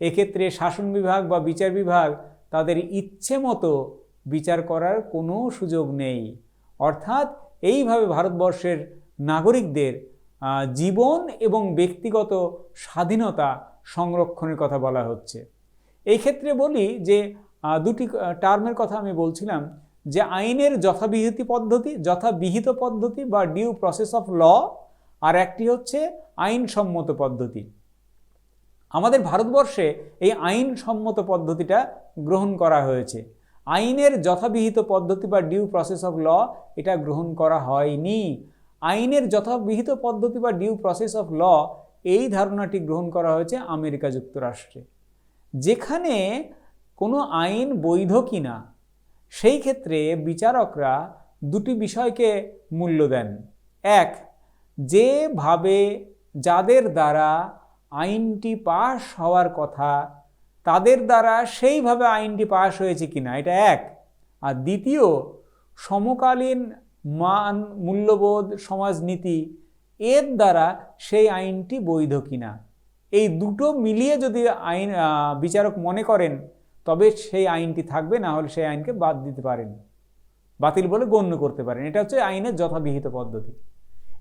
এক্ষেত্রে শাসন বিভাগ বা বিচার বিভাগ তাদের ইচ্ছে মতো বিচার করার কোনো সুযোগ নেই। অর্থাৎ এইভাবে ভারতবর্ষের নাগরিকদের জীবন এবং ব্যক্তিগত স্বাধীনতা সংরক্ষণের কথা বলা হচ্ছে। এই ক্ষেত্রে বলি যে দুটি টার্মের কথা আমি বলছিলাম, যে আইনের যথাবিহিত পদ্ধতি বা ডিউ প্রসেস অফ ল, আর একটি হচ্ছে আইনসম্মত পদ্ধতি। আমাদের ভারতবর্ষে এই আইনসম্মত পদ্ধতিটা গ্রহণ করা হয়েছে। আইনের যথাবিহিত পদ্ধতি বা ডিউ প্রসেস অফ ল এটা গ্রহণ করা হয়নি। আইনের যথাবিহিত পদ্ধতি বা ডিউ প্রসেস অফ ল এই ধারণাটি গ্রহণ করা হয়েছে আমেরিকা যুক্তরাষ্ট্রে, যেখানে কোনো আইন বৈধ কিনা সেই ক্ষেত্রে বিচারকরা দুটি বিষয়কে মূল্য দেন। এক, যেভাবে যাদের দ্বারা আইনটি পাশ হওয়ার কথা তাদের দ্বারা সেইভাবে আইনটি পাশ হয়েছে কিনা, এটা এক। আর দ্বিতীয়, সমকালীন মান, মূল্যবোধ, সমাজনীতি এর দ্বারা সেই আইনটি বৈধ কিনা। এই দুটো মিলিয়ে যদি আইন বিচারক মনে করেন তবে সেই আইনটি থাকবে, না হলে সেই আইনকে বাদ দিতে পারেন, বাতিল বলে গণ্য করতে পারেন। এটা হচ্ছে আইনের যথাবিহিত পদ্ধতি।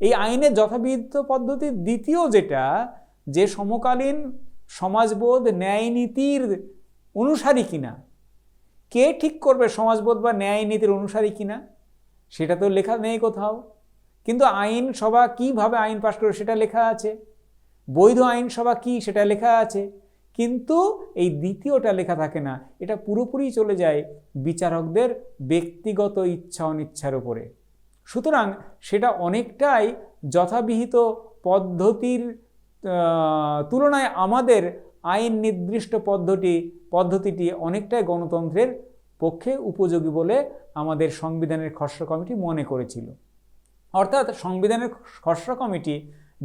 এই আইনের যথাবিহিত পদ্ধতির দ্বিতীয় যেটা, যে সমকালীন সমাজবোধ ন্যায় নীতির অনুসারী কিনা। কে ঠিক করবে সমাজবোধ বা ন্যায় নীতির অনুসারী কিনা? সেটা তো লেখা নেই কোথাও, কিন্তু আইনসভা কিভাবে আইন পাশ করে সেটা লেখা আছে, বৈধ আইনসভা কি সেটা লেখা আছে, কিন্তু এই দ্বিতীয়টা লেখা থাকে না। এটা পুরোপুরি চলে যায় বিচারকদের ব্যক্তিগত ইচ্ছা অনিচ্ছার উপরে। সুতরাং সেটা অনেকটাই যথাবিহিত পদ্ধতির তুলনায় আমাদের আইন নির্দিষ্ট পদ্ধতিটি অনেকটাই গণতন্ত্রের পক্ষে উপযোগী বলে আমাদের সংবিধানের খসড়া কমিটি মনে করেছিল। অর্থাৎ সংবিধানের খসড়া committee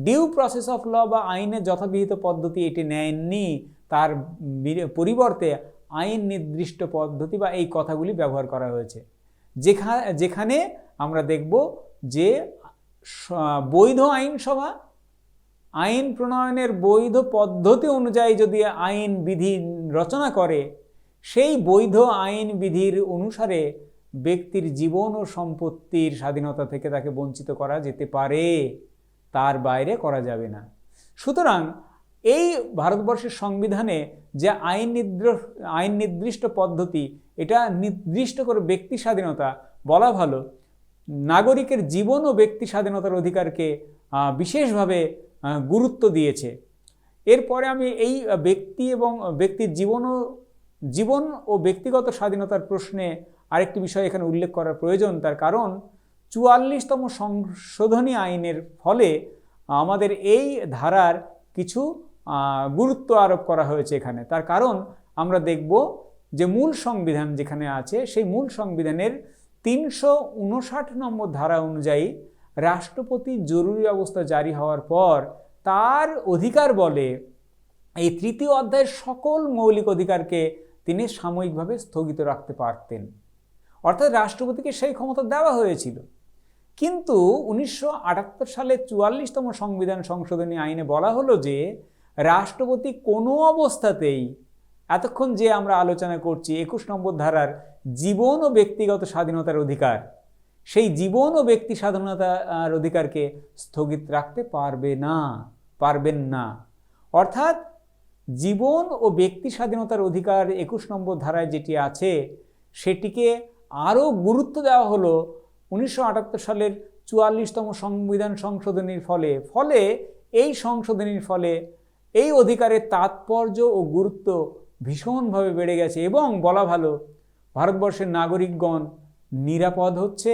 due process of law বা আইনের যথাবিহিত পদ্ধতি এটি নেয়নি, তার পরিবর্তে আইন নির্দিষ্ট পদ্ধতি বা এই কথাগুলি ব্যবহার করা হয়েছে, যেখানে আমরা দেখব যে বৈধ আইনসভা আইন প্রণয়নের বৈধ পদ্ধতি অনুযায়ী যদি আইন বিধি রচনা করে, সেই বৈধ আইন বিধির অনুসারে ব্যক্তির জীবন ও সম্পত্তির স্বাধীনতা থেকে তাকে বঞ্চিত করা যেতে পারে, তার বাইরে করা যাবে না। সুতরাং এই ভারতবর্ষের সংবিধানে যে আইন নির্দিষ্ট পদ্ধতি, এটা নির্দিষ্ট করে ব্যক্তি স্বাধীনতা বলা ভালো, নাগরিকের জীবন ও ব্যক্তি স্বাধীনতার অধিকারকে বিশেষভাবে গুরুত্ব দিয়েছে। এরপরে আমি এই ব্যক্তি এবং ব্যক্তির জীবন ও ব্যক্তিগত স্বাধীনতার প্রশ্নে আরেকটি বিষয় এখানে উল্লেখ করার প্রয়োজন। তার কারণ 44তম সংশোধনী আইনের ফলে আমাদের এই ধারার কিছু গুরুত্ব আরোপ করা হয়েছে এখানে। তার কারণ আমরা দেখব যে মূল সংবিধান যেখানে আছে, সেই মূল সংবিধানের 359 নম্বর ধারা অনুযায়ী রাষ্ট্রপতি জরুরি অবস্থা জারি হওয়ার পর তার অধিকার বলে এই তৃতীয় অধ্যায়ের সকল মৌলিক অধিকারকে তিনি সাময়িকভাবে স্থগিত রাখতে পারতেন। অর্থাৎ রাষ্ট্রপতিকে সেই ক্ষমতা দেওয়া হয়েছিল। কিন্তু 1978 সালে 44তম সংবিধান সংশোধনী আইনে বলা হলো যে রাষ্ট্রপতি কোনো অবস্থাতেই, এতক্ষণ যে আমরা আলোচনা করছি 21 নম্বর ধারার জীবন ও ব্যক্তিগত স্বাধীনতার অধিকার, সেই জীবন ও ব্যক্তি স্বাধীনতার অধিকারকে স্থগিত রাখতে পারবেন না। অর্থাৎ জীবন ও ব্যক্তি স্বাধীনতার অধিকার 21 নম্বর ধারায় যেটি আছে, সেটিকে আরও গুরুত্ব দেওয়া হলো 1978 সালের 44তম সংবিধান সংশোধনীর ফলে এই সংশোধনীর ফলে এই অধিকারের তাৎপর্য ও গুরুত্ব ভীষণভাবে বেড়ে গেছে এবং বলা ভালো ভারতবর্ষের নাগরিকগণ নিরাপদ হচ্ছে,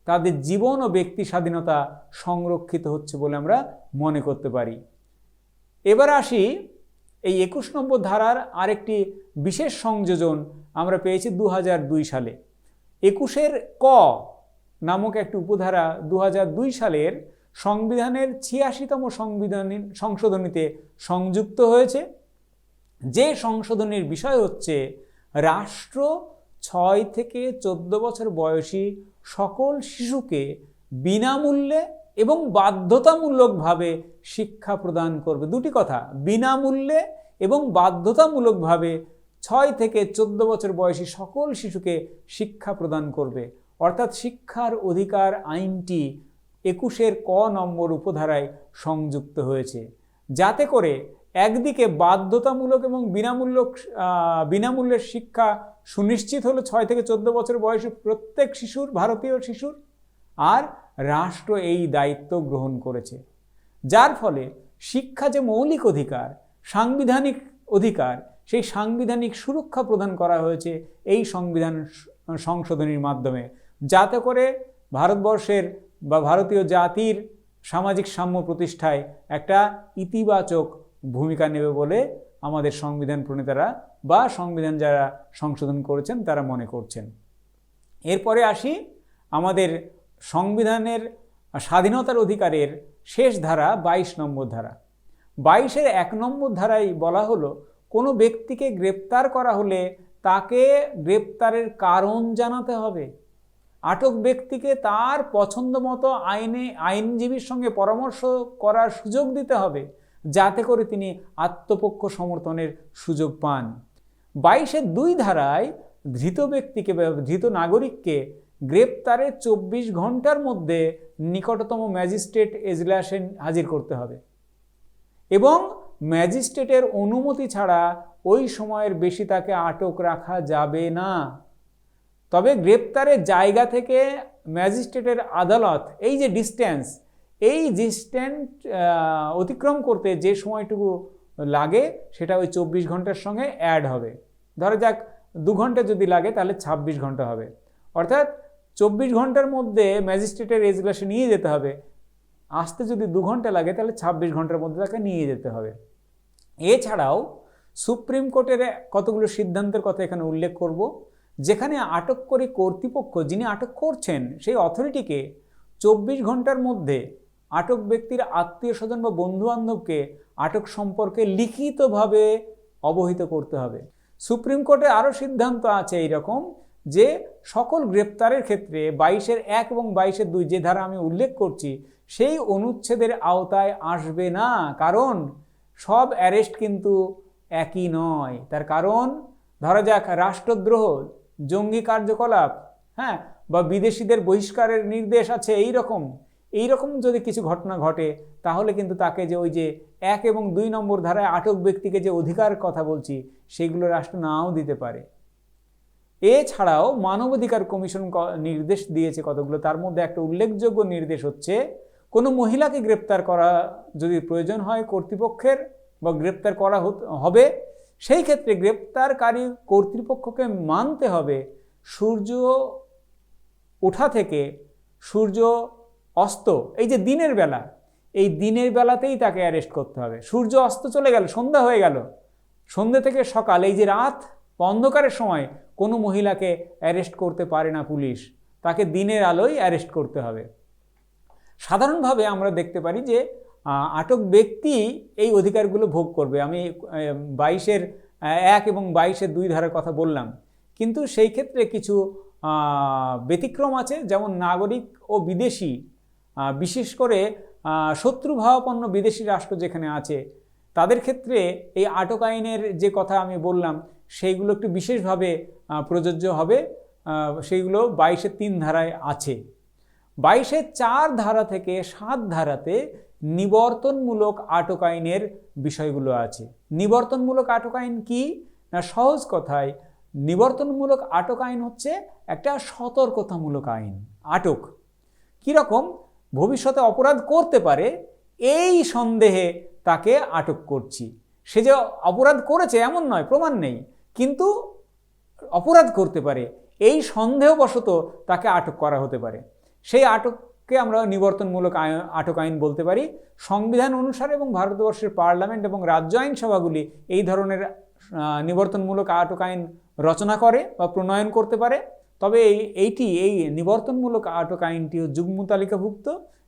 তাদের জীবন ও ব্যক্তি স্বাধীনতা সংরক্ষিত হচ্ছে বলে আমরা মনে করতে পারি। এবার আসি এই 21 নম্বর ধারার আরেকটি বিশেষ সংযোজন আমরা পেয়েছি 2002 সালে। 21-এর ক নামক একটি উপধারা 2002 সালের সংবিধানের 86তম সংশোধনীতে সংযুক্ত হয়েছে, যে সংশোধনীর বিষয় হচ্ছে রাষ্ট্র 6 থেকে 14 বছর বয়সী সকল শিশুকে বিনামূল্যে এবং বাধ্যতামূলকভাবে শিক্ষা প্রদান করবে। দুটি কথা, বিনামূল্যে এবং বাধ্যতামূলকভাবে 6 থেকে 14 বছর বয়সী সকল শিশুকে শিক্ষা প্রদান করবে। অর্থাৎ শিক্ষার অধিকার আইনটি 21-এর ক নম্বর উপধারায় সংযুক্ত হয়েছে, যাতে করে একদিকে বাধ্যতামূলক এবং বিনামূল্যের শিক্ষা সুনিশ্চিত হলো 6 থেকে 14 বছর বয়সী প্রত্যেক শিশুর, ভারতীয় শিশুর, আর রাষ্ট্র এই দায়িত্ব গ্রহণ করেছে, যার ফলে শিক্ষা যে মৌলিক অধিকার, সাংবিধানিক অধিকার, সেই সাংবিধানিক সুরক্ষা প্রদান করা হয়েছে এই সংবিধান সংশোধনীর মাধ্যমে, যাতে করে ভারতবর্ষের বা ভারতীয় জাতির সামাজিক সাম্য প্রতিষ্ঠায় একটা ইতিবাচক ভূমিকা নেবে বলে আমাদের সংবিধান প্রণেতারা বা সংবিধান যারা সংশোধন করেছেন তারা মনে করছেন। এরপরে আসি আমাদের সংবিধানের স্বাধীনতার অধিকারের শেষ ধারা 22 নম্বর ধারা। 22-এর 1 নম্বর ধারায় বলা হলো কোনো ব্যক্তিকে গ্রেপ্তার করা হলে তাকে গ্রেপ্তারের কারণ জানাতে হবে। আটক ব্যক্তিকে তার পছন্দ মতো আইনজীবীর সঙ্গে পরামর্শ করার সুযোগ দিতে হবে, যাতে করে তিনি আত্মপক্ষ সমর্থনের সুযোগ পান। 22-এর 2 ধারায় ধৃত ব্যক্তিকে বা ধৃত নাগরিককে গ্রেপ্তারের 24 ঘন্টার মধ্যে নিকটতম ম্যাজিস্ট্রেট এজলাসে হাজির করতে হবে এবং ম্যাজিস্ট্রেটের অনুমতি ছাড়া ওই সময়ের বেশি তাকে আটক রাখা যাবে না। তবে গ্রেপ্তারের জায়গা থেকে ম্যাজিস্ট্রেটের আদালত এই যে ডিস্টেন্স অতিক্রম করতে যে সময়টুকু লাগে সেটা ওই 24 ঘন্টার সঙ্গে অ্যাড হবে। ধরা যাক 2 ঘন্টা যদি লাগে তাহলে 26 ঘন্টা হবে, অর্থাৎ 24 ঘন্টার মধ্যে ম্যাজিস্ট্রেটের এজলাসে নিয়ে যেতে হবে। আসতে যদি 2 ঘন্টা লাগে তাহলে 26 ঘন্টার মধ্যে তাকে নিয়ে যেতে হবে। এছাড়াও সুপ্রিম কোর্টের কতগুলো সিদ্ধান্তের কথা এখানে উল্লেখ করব, যেখানে আটককারী কর্তৃপক্ষ যিনি আটক করছেন সেই অথরিটিকে 24 ঘন্টার মধ্যে আটক ব্যক্তির আত্মীয় স্বজন বা বন্ধুবান্ধবকে আটক সম্পর্কে লিখিতভাবে অবহিত করতে হবে। সুপ্রিম কোর্টে আরও সিদ্ধান্ত আছে এইরকম যে সকল গ্রেপ্তারের ক্ষেত্রে 22-এর 1 এবং 22-এর 2 যে ধারা আমি উল্লেখ করছি সেই অনুচ্ছেদের আওতায় আসবে না, কারণ সব অ্যারেস্ট কিন্তু একই নয়। তার কারণ ধরা যাক রাষ্ট্রদ্রোহ, জঙ্গি কার্যকলাপ, বা বিদেশিদের বহিষ্কারের নির্দেশ আছে, এইরকম যদি কিছু ঘটনা ঘটে তাহলে কিন্তু তাকে যে ওই যে 1 এবং 2 নম্বর ধারায় আটক ব্যক্তিকে যে অধিকার কথা বলছি সেগুলো রাষ্ট্র নাও দিতে পারে। এছাড়াও মানবাধিকার কমিশন নির্দেশ দিয়েছে কতগুলো, তার মধ্যে একটা উল্লেখযোগ্য নির্দেশ হচ্ছে কোনো মহিলাকে গ্রেপ্তার করা যদি প্রয়োজন হয় কর্তৃপক্ষের বা গ্রেপ্তার করা হবে, সেই ক্ষেত্রে গ্রেপ্তারকারী কর্তৃপক্ষকে মানতে হবে সূর্য ওঠা থেকে সূর্য অস্ত, এই যে দিনের বেলা, এই দিনের বেলাতেই তাকে অ্যারেস্ট করতে হবে। সূর্য অস্ত চলে গেল, সন্ধ্যা হয়ে গেল, সন্ধ্যা থেকে সকাল, এই যে রাত অন্ধকারের সময় কোনো মহিলাকে অ্যারেস্ট করতে পারে না পুলিশ, তাকে দিনের আলোয় অ্যারেস্ট করতে হবে। সাধারণভাবে আমরা দেখতে পারি যে আটক ব্যক্তি এই অধিকারগুলো ভোগ করবে। আমি 22-এর 1 এবং 22-এর 2 ধারার কথা বললাম, কিন্তু সেই ক্ষেত্রে কিছু ব্যতিক্রম আছে, যেমন নাগরিক ও বিদেশি, বিশেষ করে শত্রুভাবাপন্ন বিদেশি রাষ্ট্র যেখানে আছে তাদের ক্ষেত্রে এই আটক আইনের যে কথা আমি বললাম সেইগুলো একটু বিশেষভাবে প্রযোজ্য হবে। সেইগুলো 22-এর 3 ধারায় আছে। 22-এর 4 ধারা থেকে 7 ধারাতে নিবর্তনমূলক আটক আইনের বিষয়গুলো আছে। নিবর্তনমূলক আটক আইন কি না, সহজ কথায় নিবর্তনমূলক আটক আইন হচ্ছে একটা সতর্কতামূলক আইন। আটক কীরকম ভবিষ্যতে অপরাধ করতে পারে এই সন্দেহে তাকে আটক করছি। সে যে অপরাধ করেছে এমন নয়, প্রমাণ নেই, কিন্তু অপরাধ করতে পারে এই সন্দেহবশত তাকে আটক করা হতে পারে। সেই আটককে আমরা নিবর্তনমূলক আটক আইন বলতে পারি। সংবিধান অনুসারে এবং ভারতবর্ষের পার্লামেন্ট এবং রাজ্য আইনসভাগুলি এই ধরনের নিবর্তনমূলক আটক আইন রচনা করে বা প্রণয়ন করতে পারে। তবে এই নিবর্তনমূলক আটক আইনটিও যুগ্ম তালিকাভুক্ত।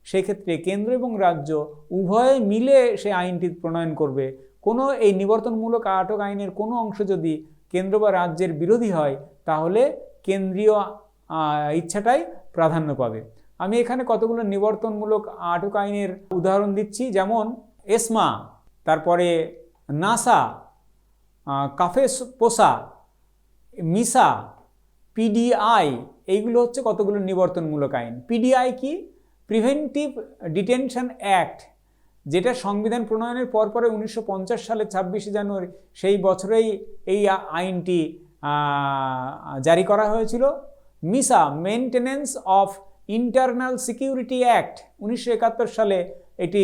সেই ক্ষেত্রে কেন্দ্র এবং রাজ্য উভয়ে মিলে সেই আইনটি প্রণয়ন করবে। কোনো এই নিবর্তনমূলক আটক আইনের কোনো অংশ যদি কেন্দ্র বা রাজ্যের বিরোধী হয় তাহলে কেন্দ্রীয় ইচ্ছাটাই প্রাধান্য পাবে। আমি এখানে কতগুলো নিবর্তনমূলক আটক আইনের উদাহরণ দিচ্ছি, যেমন এসমা, তারপরে নাসা, কাফেপোসা, মিসা, পিডিআই, এইগুলো হচ্ছে কতগুলো নিবর্তনমূলক আইন। পিডিআই কি? প্রিভেন্টিভ ডিটেনশন অ্যাক্ট, যেটা সংবিধান প্রণয়নের পরপরে 1950 সালের 26শে জানুয়ারি সেই বছরেই এই আইনটি জারি করা হয়েছিল। Misa, maintenance of internal security act, 1971 সালে এটি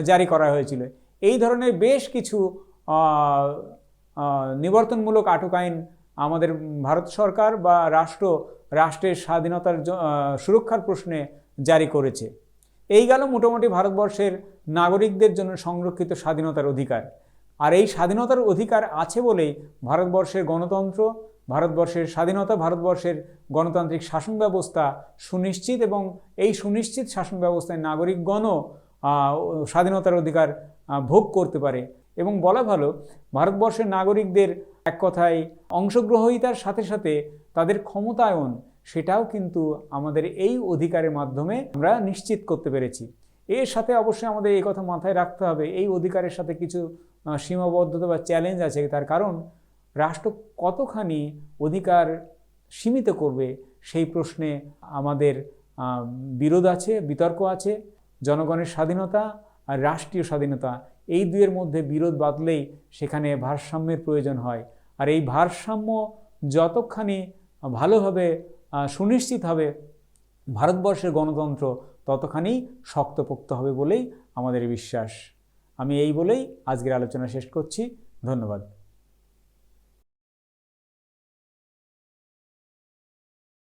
জারি করা হয়েছিল। এই ধরনের বেশ কিছু নিবর্তনমূলক আটক আইন আমাদের ভারত সরকার বা রাষ্ট্রের স্বাধীনতার সুরক্ষার প্রশ্নে জারি করেছে। এই গেল মোটামুটি ভারতবর্ষের নাগরিকদের জন্য সংরক্ষিত স্বাধীনতার অধিকার। আর এই স্বাধীনতার অধিকার আছে বলেই ভারতবর্ষের গণতন্ত্র, ভারতবর্ষের স্বাধীনতা, ভারতবর্ষের গণতান্ত্রিক শাসন ব্যবস্থা সুনিশ্চিত, এবং এই সুনিশ্চিত শাসন ব্যবস্থায় নাগরিকগণও স্বাধীনতার অধিকার ভোগ করতে পারে। এবং বলা ভালো, ভারতবর্ষের নাগরিকদের এক কথায় অংশগ্রহণিতার সাথে সাথে তাদের ক্ষমতায়ন, সেটাও কিন্তু আমাদের এই অধিকারের মাধ্যমে আমরা নিশ্চিত করতে পেরেছি। এর সাথে অবশ্যই আমাদের এই কথা মাথায় রাখতে হবে, এই অধিকারের সাথে কিছু সীমাবদ্ধতা বা চ্যালেঞ্জ আছে। তার কারণ রাষ্ট্র কতখানি অধিকার সীমিত করবে সেই প্রশ্নে আমাদের বিরোধ আছে, বিতর্ক আছে। জনগণের স্বাধীনতা আর রাষ্ট্রীয় স্বাধীনতা, এই দুয়ের মধ্যে বিরোধ বাঁধলেই সেখানে ভারসাম্যের প্রয়োজন হয়। আর এই ভারসাম্য যতখানি ভালোভাবে সুনিশ্চিত হবে, ভারতবর্ষের গণতন্ত্র ততখানি শক্তপোক্ত হবে বলেই আমাদের বিশ্বাস। আমি এই বলেই আজকের আলোচনা শেষ করছি। ধন্যবাদ।